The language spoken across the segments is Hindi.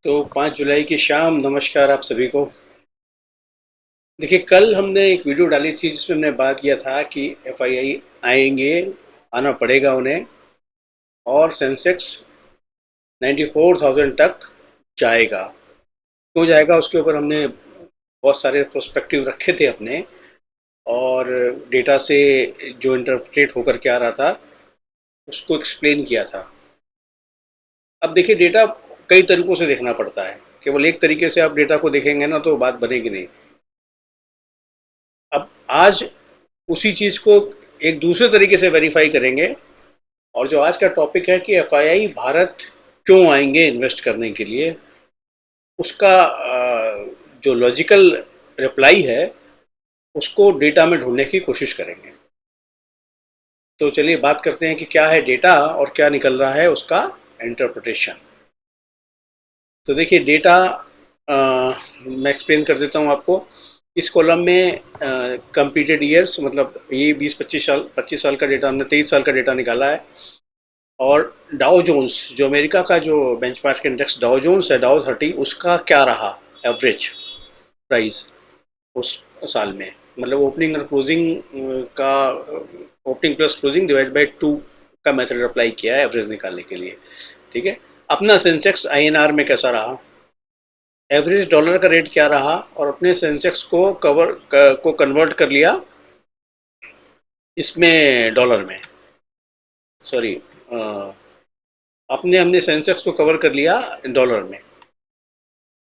तो 5 जुलाई की शाम नमस्कार आप सभी को। देखिए, कल हमने एक वीडियो डाली थी जिसमें हमने बात किया था कि एफआईआई आएंगे, आना पड़ेगा उन्हें, और सेंसेक्स 94,000 तक जाएगा। क्यों जाएगा उसके ऊपर हमने बहुत सारे प्रोस्पेक्टिव रखे थे अपने, और डेटा से जो इंटरप्रेट होकर के आ रहा था उसको एक्सप्लेन किया था। अब देखिए, डेटा कई तरीकों से देखना पड़ता है। केवल एक तरीके से आप डेटा को देखेंगे ना तो बात बनेगी नहीं। अब आज उसी चीज को एक दूसरे तरीके से वेरीफाई करेंगे। और जो आज का टॉपिक है कि एफआईआई भारत क्यों आएंगे इन्वेस्ट करने के लिए, उसका जो लॉजिकल रिप्लाई है उसको डेटा में ढूंढने की कोशिश करेंगे। तो चलिए बात करते हैं कि क्या है डेटा और क्या निकल रहा है उसका इंटरप्रिटेशन। तो देखिए डेटा, मैं एक्सप्लेन कर देता हूँ आपको। इस कॉलम में कंप्लीटेड ईयर्स, मतलब ये 20-25 साल का डेटा, हमने 23 साल का डेटा निकाला है। और डाउ जोन्स, जो अमेरिका का जो बेंचमार्क इंडेक्स डाउ जोन्स है, डाउ 30, उसका क्या रहा एवरेज प्राइस उस साल में। मतलब ओपनिंग और क्लोजिंग का, opening plus closing divide by 2 का मेथड अप्लाई किया है एवरेज निकालने के लिए। ठीक है। अपना सेंसेक्स आईएनआर में कैसा रहा, एवरेज डॉलर का रेट क्या रहा, और अपने सेंसेक्स को कन्वर्ट कर लिया इसमें डॉलर में, सॉरी, अपने हमने सेंसेक्स को कवर कर लिया डॉलर में।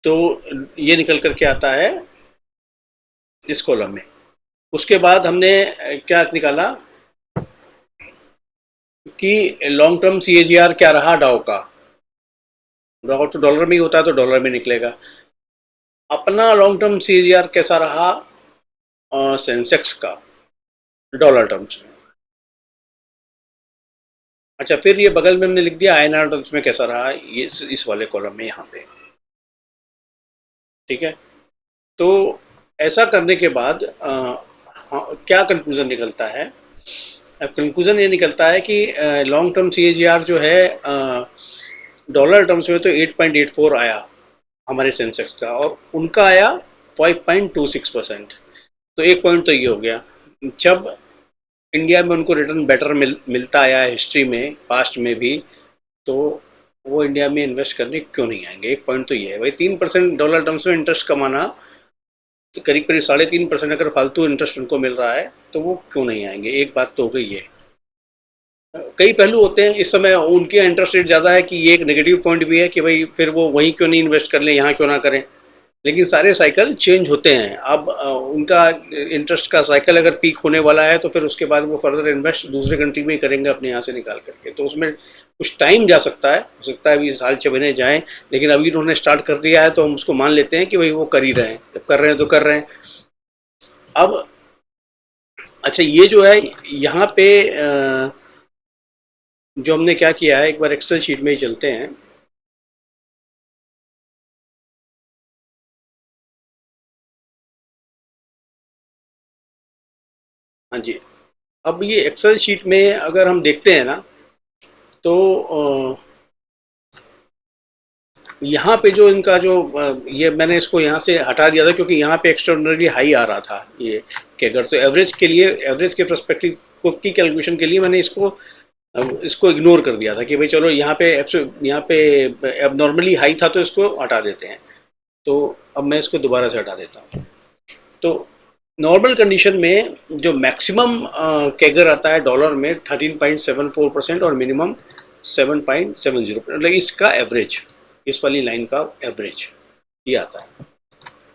तो ये निकल करके आता है इस कॉलम में। उसके बाद हमने क्या निकाला कि लॉन्ग टर्म सीएजीआर क्या रहा डाउ का। डाउ तो डॉलर में ही होता है तो डॉलर में निकलेगा। अपना लॉन्ग टर्म सीएजीआर कैसा रहा सेंसेक्स का डॉलर टर्म्स में। अच्छा, फिर ये बगल में हमने लिख दिया आईएनआर टर्म्स में कैसा रहा, ये इस वाले कॉलम में यहाँ पे। ठीक है। तो ऐसा करने के बाद क्या कंक्लूजन निकलता है। अब कंक्लूजन ये निकलता है कि लॉन्ग टर्म सीएजीआर जो है डॉलर टर्म्स में तो 8.84 आया हमारे सेंसेक्स का, और उनका आया 5.26%। तो एक पॉइंट तो ये हो गया। जब इंडिया में उनको रिटर्न बेटर मिलता आया है हिस्ट्री में, पास्ट में भी, तो वो इंडिया में इन्वेस्ट करने क्यों नहीं आएंगे। एक पॉइंट तो ये है भाई, 3% डॉलर टर्म्स में इंटरेस्ट कमाना, तो करीब करीब 3.5% अगर फालतू इंटरेस्ट उनको मिल रहा है तो वो क्यों नहीं आएंगे। एक बात तो हो गई है। कई पहलू होते हैं इस समय, उनके इंटरेस्ट रेट ज़्यादा है कि ये एक नेगेटिव पॉइंट भी है कि भाई फिर वो वहीं क्यों नहीं इन्वेस्ट कर लें, यहाँ क्यों ना करें। लेकिन सारे साइकिल चेंज होते हैं। अब उनका इंटरेस्ट का साइकिल अगर पीक होने वाला है तो फिर उसके बाद वो फर्दर इन्वेस्ट दूसरे कंट्री में ही करेंगे अपने यहाँ से निकाल करके। तो उसमें कुछ टाइम जा सकता है, हो सकता है अभी साल 6 महीने जाएं, लेकिन अभी उन्होंने स्टार्ट कर दिया है तो हम उसको मान लेते हैं कि भाई वो कर ही रहे हैं। जब कर रहे हैं तो कर रहे हैं। अब अच्छा, ये जो है यहाँ पे जो हमने क्या किया है, एक बार एक्सेल शीट में ही चलते हैं। हाँ जी। अब ये एक्सेल शीट में अगर हम देखते हैं ना, तो यहाँ पे जो इनका जो ये मैंने इसको यहाँ से हटा दिया था क्योंकि यहाँ पे एक्स्ट्राऑर्डिनरी हाई आ रहा था ये। कि अगर तो एवरेज के लिए, एवरेज के पर्सपेक्टिव को की कैलकुलेशन के लिए मैंने इसको इग्नोर कर दिया था कि भाई चलो यहाँ पे अब नॉर्मली हाई था तो इसको हटा देते हैं। तो अब मैं इसको दोबारा से हटा देता हूँ। तो नॉर्मल कंडीशन में जो मैक्सिमम कैगर आता है डॉलर में 13.74% और मिनिमम 7.70%, मतलब इसका एवरेज, इस वाली लाइन का एवरेज ये आता है।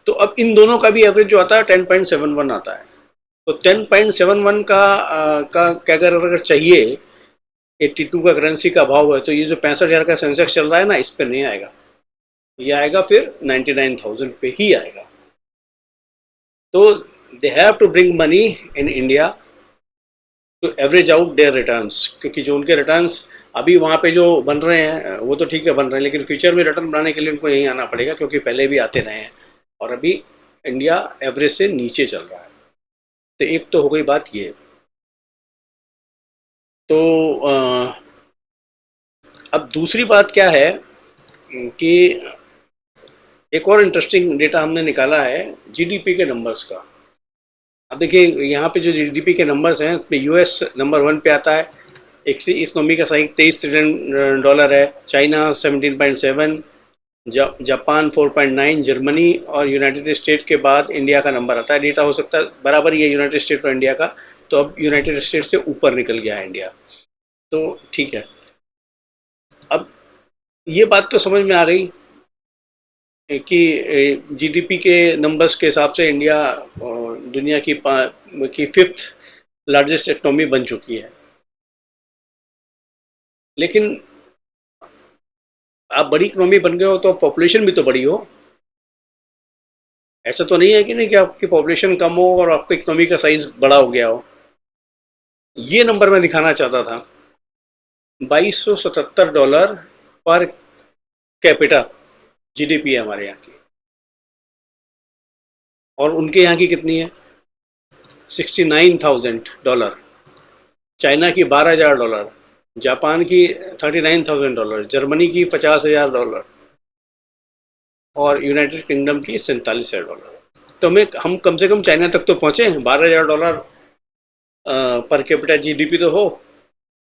तो अब इन दोनों का भी एवरेज जो आता है 10.71 आता है। तो 10.71 का कैगर अगर चाहिए, 82 का करेंसी का भाव है, तो ये जो 65,000 का सेंसेक्स चल रहा है ना, इस पर नहीं आएगा। ये आएगा फिर 99,000 पे ही आएगा। तो they have to bring money in India to average out their returns, क्योंकि जो उनके रिटर्न्स अभी वहाँ पे जो बन रहे हैं वो तो ठीक है बन रहे हैं, लेकिन फ्यूचर में रिटर्न बनाने के लिए उनको यहीं आना पड़ेगा क्योंकि पहले भी आते रहे हैं। और अभी इंडिया एवरेज से नीचे चल रहा है। तो एक तो हो गई बात ये। तो अब दूसरी बात क्या है कि एक और इंटरेस्टिंग डेटा हमने निकाला है जीडीपी के नंबर्स का। अब देखिए यहाँ पे जो जीडीपी के नंबर्स हैं उसमें यूएस नंबर 1 पे आता है, इकोनॉमी का साइज 23 ट्रिलियन डॉलर है, चाइना 17.7, जापान 4.9, जर्मनी और यूनाइटेड स्टेट के बाद इंडिया का नंबर आता है। डेटा हो सकता है बराबर ही है यूनाइटेड स्टेट और इंडिया का, तो अब यूनाइटेड स्टेट से ऊपर निकल गया है इंडिया, तो ठीक है। अब ये बात तो समझ में आ गई कि जीडीपी के नंबर्स के हिसाब से इंडिया दुनिया की फिफ्थ लार्जेस्ट इकोनॉमी बन चुकी है। लेकिन आप बड़ी इकोनॉमी बन गए हो तो पॉपुलेशन भी तो बड़ी हो। ऐसा तो नहीं है कि नहीं कि आपकी पॉपुलेशन कम हो और आपका इकोनॉमी का साइज बड़ा हो गया हो। ये नंबर मैं दिखाना चाहता था, $2277 पर कैपिटा जीडीपी है हमारे यहाँ की, और उनके यहाँ की कितनी है? $69,000, चाइना की $12,000, जापान की $39,000, जर्मनी की $50,000 और यूनाइटेड किंगडम की $47,000। तो हम कम से कम चाइना तक तो पहुंचे, $12,000 पर कैपिटा जीडीपी तो हो।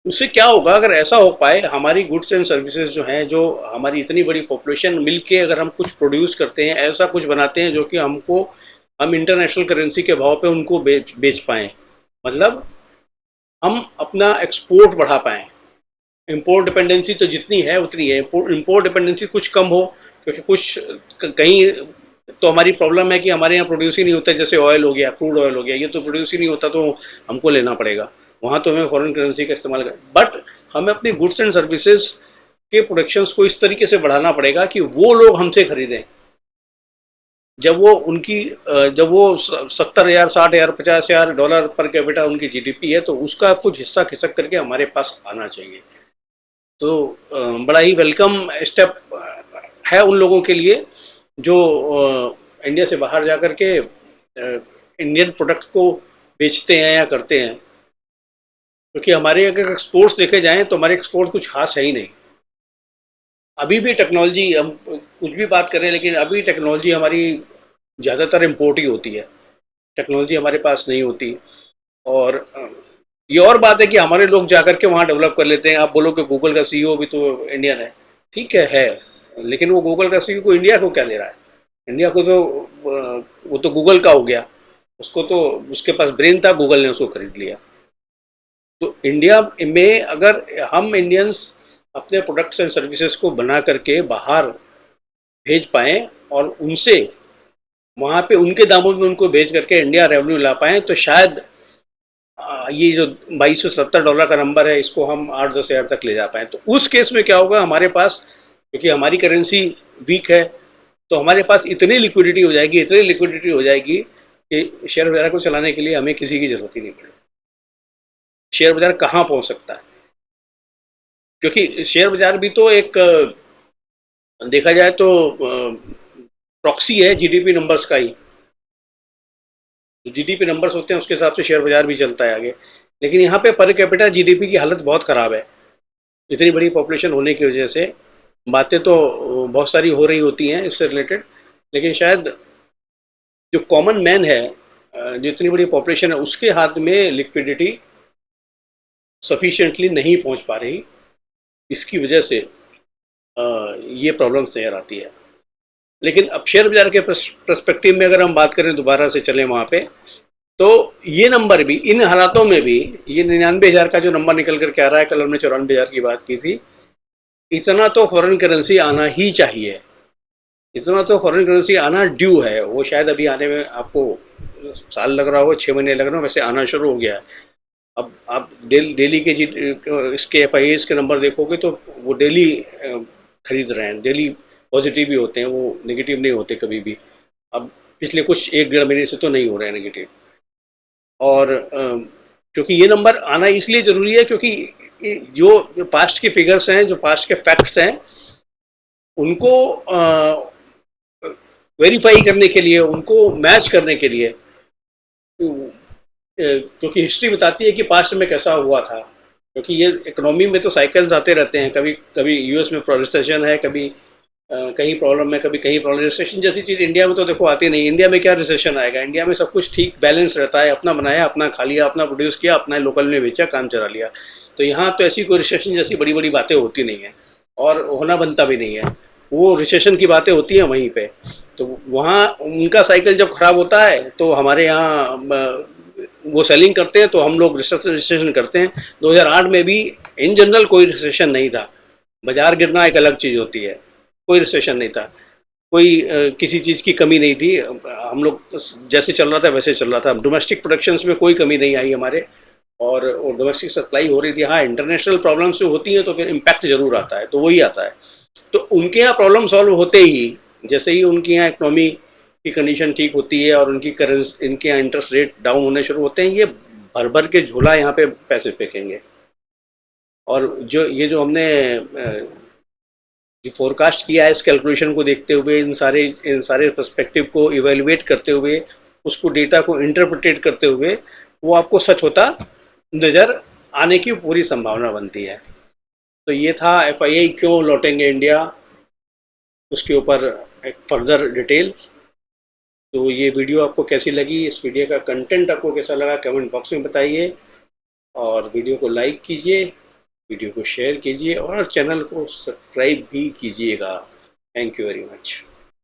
उससे क्या होगा अगर ऐसा हो पाए, हमारी गुड्स एंड सर्विसेज जो हैं, जो हमारी इतनी बड़ी पॉपुलेशन मिलके अगर हम कुछ प्रोड्यूस करते हैं, ऐसा कुछ बनाते हैं जो कि हम इंटरनेशनल करेंसी के भाव पे उनको बेच पाएँ, मतलब हम अपना एक्सपोर्ट बढ़ा पाएँ। इम्पोर्ट डिपेंडेंसी तो जितनी है उतनी है, इम्पोर्ट डिपेंडेंसी कुछ कम हो, क्योंकि कुछ कहीं तो हमारी प्रॉब्लम है कि हमारे यहाँ प्रोड्यूस ही नहीं होता, जैसे ऑयल हो गया, क्रूड ऑयल हो गया, ये तो प्रोड्यूस ही नहीं होता, तो हमको लेना पड़ेगा, वहाँ तो हमें फॉरेन करेंसी का इस्तेमाल कर, बट हमें अपनी गुड्स एंड सर्विसेज के प्रोडक्शंस को इस तरीके से बढ़ाना पड़ेगा कि वो लोग हमसे खरीदें। जब वो 70,000, 60,000, $50,000 पर कैपिटा उनकी जीडीपी है, तो उसका कुछ हिस्सा खिसक करके हमारे पास आना चाहिए। तो बड़ा ही वेलकम स्टेप है उन लोगों के लिए जो इंडिया से बाहर जा कर के इंडियन प्रोडक्ट्स को बेचते हैं या करते हैं, क्योंकि हमारे अगर एक्सपोर्ट्स देखे जाएं तो हमारे एक्सपोर्ट कुछ खास है ही नहीं। अभी भी टेक्नोलॉजी, हम कुछ भी बात करें, लेकिन अभी टेक्नोलॉजी हमारी ज़्यादातर इम्पोर्ट ही होती है, टेक्नोलॉजी हमारे पास नहीं होती। और ये और बात है कि हमारे लोग जाकर के वहाँ डेवलप कर लेते हैं। आप बोलो कि गूगल का सीईओ भी तो इंडियन है, ठीक है, लेकिन वो गूगल का सीईओ को इंडिया को क्या ले रहा है? इंडिया को तो वो तो गूगल का हो गया, उसको तो उसके पास ब्रेन था, गूगल ने उसको खरीद लिया। तो इंडिया में अगर हम इंडियंस अपने प्रोडक्ट्स एंड सर्विसेज को बना करके बाहर भेज पाएँ और उनसे वहाँ पे उनके दामों में उनको भेज करके इंडिया रेवेन्यू ला पाएँ, तो शायद ये जो $2270 का नंबर है, इसको हम 8-10 हज़ार तक ले जा पाएँ। तो उस केस में क्या होगा हमारे पास, क्योंकि हमारी करेंसी वीक है, तो हमारे पास इतनी लिक्विडिटी हो जाएगी कि शेयर बाजार को चलाने के लिए हमें किसी की ज़रूरत ही नहीं पड़ेगी। शेयर बाजार कहाँ पहुँच सकता है? क्योंकि शेयर बाजार भी तो एक देखा जाए तो प्रॉक्सी है जीडीपी नंबर्स का ही। जीडीपी नंबर्स होते हैं उसके हिसाब से शेयर बाजार भी चलता है आगे। लेकिन यहाँ पे पर कैपिटा जीडीपी की हालत बहुत ख़राब है, इतनी बड़ी पॉपुलेशन होने की वजह से। बातें तो बहुत सारी हो रही होती हैं इससे रिलेटेड, लेकिन शायद जो कॉमन मैन है, जो इतनी बड़ी पॉपुलेशन है, उसके हाथ में लिक्विडिटी सफिशिएंटली नहीं पहुंच पा रही, इसकी वजह से ये प्रॉब्लम्स नजर आती है। लेकिन अब शेयर बाजार के पर्सपेक्टिव में अगर हम बात करें, दोबारा से चलें वहाँ पे, तो ये नंबर भी इन हालातों में भी, ये 99,000 का जो नंबर निकल कर के आ रहा है, कल हमने 94,000 की बात की थी, इतना तो फॉरेन करेंसी आना ही चाहिए, इतना तो फॉरेन करेंसी आना ड्यू है। वो शायद अभी आने में आपको साल लग रहा हो, 6 महीने लग रहे हो, वैसे आना शुरू हो गया है। अब आप डेली के इसके एफआईएस के नंबर देखोगे तो वो डेली खरीद रहे हैं, डेली पॉजिटिव ही होते हैं, वो नेगेटिव नहीं होते कभी भी। अब पिछले कुछ 1-1.5 महीने से तो नहीं हो रहे हैं नेगेटिव। और क्योंकि ये नंबर आना इसलिए ज़रूरी है क्योंकि जो पास्ट के फिगर्स हैं, जो पास्ट के फैक्ट्स हैं, उनको वेरीफाई करने के लिए, उनको मैच करने के लिए, क्योंकि हिस्ट्री बताती है कि पास्ट में कैसा हुआ था। क्योंकि ये इकोनॉमी में तो साइकिल्स आते रहते हैं, कभी कभी यूएस में रिसेशन है, कभी कहीं प्रॉब्लम है, कभी कहीं प्रॉब्लम। रिसेशन जैसी चीज़ इंडिया में तो देखो आती नहीं। इंडिया में क्या रिसेशन आएगा? इंडिया में सब कुछ ठीक बैलेंस रहता है, अपना बनाया, अपना खा लिया, अपना प्रोड्यूस किया, अपना लोकल में बेचा, काम चला लिया। तो यहाँ तो ऐसी कोई रिसेशन जैसी बड़ी बड़ी बातें होती नहीं है, और होना बनता भी नहीं है। वो रिसेशन की बातें होती हैं वहीं पे। तो वहाँ उनका साइकिल जब खराब होता है तो हमारे यहाँ वो सेलिंग करते हैं, तो हम लोग रिसेशन करते हैं। 2008 में भी इन जनरल कोई रिसेशन नहीं था। बाजार गिरना एक अलग चीज़ होती है, कोई रिसेशन नहीं था। कोई किसी चीज़ की कमी नहीं थी। हम लोग जैसे चल रहा था वैसे चल रहा था। डोमेस्टिक प्रोडक्शंस में कोई कमी नहीं आई हमारे, और डोमेस्टिक सप्लाई हो रही थी। हाँ, इंटरनेशनल प्रॉब्लम्स जो होती हैं तो फिर इम्पैक्ट जरूर आता है, तो वही आता है। तो उनके यहाँ प्रॉब्लम सॉल्व होते ही, जैसे ही उनके यहाँ इकोनॉमी की कंडीशन ठीक होती है और उनकी करेंसी, इनके यहाँ इंटरेस्ट रेट डाउन होने शुरू होते हैं, ये भर भर के झोला यहाँ पे पैसे फेंकेंगे। और जो ये जो हमने जो फोरकास्ट किया है, इस कैलकुलेशन को देखते हुए, इन सारे पर्सपेक्टिव को इवेलुएट करते हुए, उसको डेटा को इंटरप्रिटेट करते हुए, वो आपको सच होता नज़र आने की पूरी संभावना बनती है। तो ये था एफआईआई क्यों लौटेंगे इंडिया, उसके ऊपर एक फर्दर डिटेल। तो ये वीडियो आपको कैसी लगी, इस वीडियो का कंटेंट आपको कैसा लगा, कमेंट बॉक्स में बताइए। और वीडियो को लाइक कीजिए, वीडियो को शेयर कीजिए, और चैनल को सब्सक्राइब भी कीजिएगा। Thank you very much.